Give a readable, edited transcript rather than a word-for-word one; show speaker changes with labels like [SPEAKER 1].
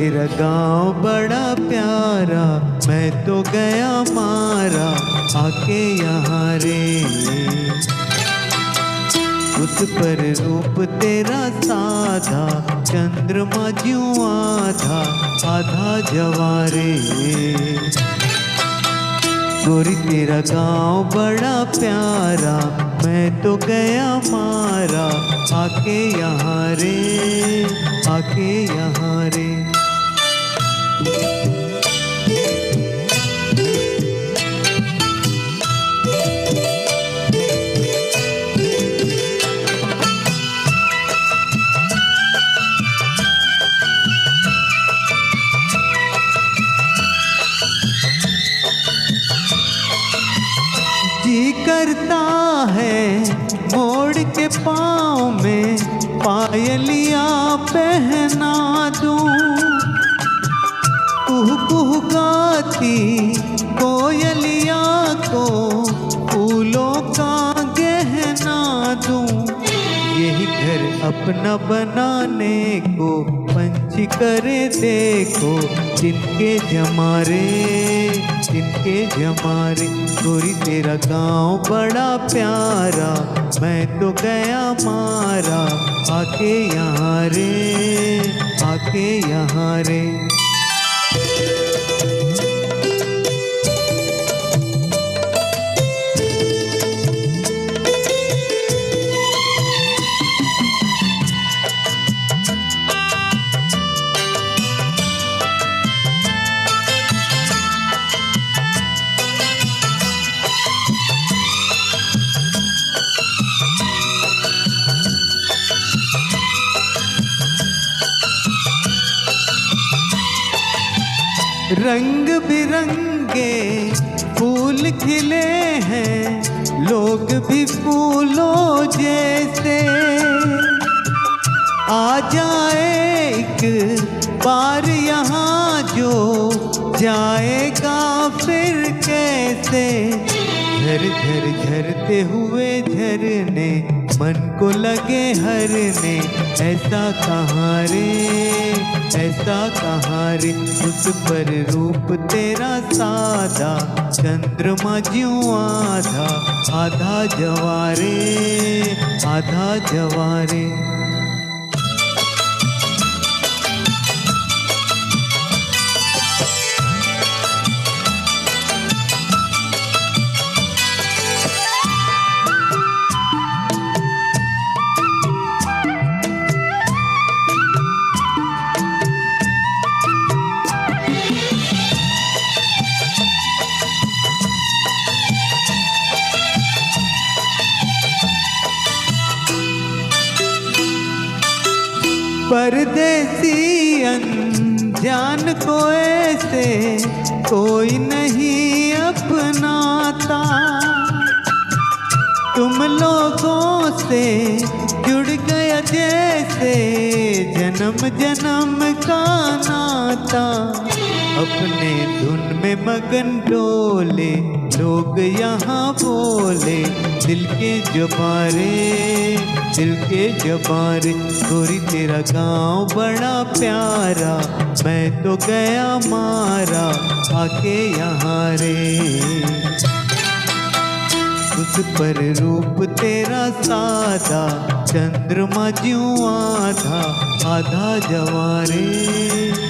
[SPEAKER 1] तेरा गांव बड़ा प्यारा, मैं तो गया मारा आके यहाँ रे। उस पर रूप तेरा साधा, चंद्रमा ज्यों आधा आधा जवारे। गोरी तेरा गांव बड़ा प्यारा, मैं तो गया मारा आके यहाँ रे, आके यहाँ रे। जी करता है मोड़ के पाँव में पायलियाँ पहना दूं, कुहू कुहू गाती कोयलियाँ को फूलों का गहना दूं। यही घर अपना बनाने को पंछी करे देखो, जिनके जमारे जिनके जमारे। गोरी तेरा गांव बड़ा प्यारा, मैं तो गया मारा आके यहाँ रे, आके यहाँ रे। रंग बिरंगे फूल खिले हैं, लोग भी फूलों जैसे। आ जाए एक बार यहाँ जो जाएगा फिर कैसे। झर झर झरते हुए झरने मन को लगे हरने, ऐसा कहाँ रे, ऐसा कहाँ रे। उस पर रूप तेरा सादा, चंद्रमा ज्यों आधा आधा जवारे, आधा जवारे। परदेसी अनजान को ऐसे कोई नहीं अपनाता, तुम लोगों से जुड़ गया जैसे जन्म जन्म का नाता। अपने धुन में मगन डोले लोग यहाँ बोले, दिल के जबारे, दिल के जबारे। गोरी तेरा गांव बड़ा प्यारा, मैं तो गया मारा आके यहाँ रे। उस पर रूप तेरा सादा, चंद्रमा ज्यों आधा आधा जवारे।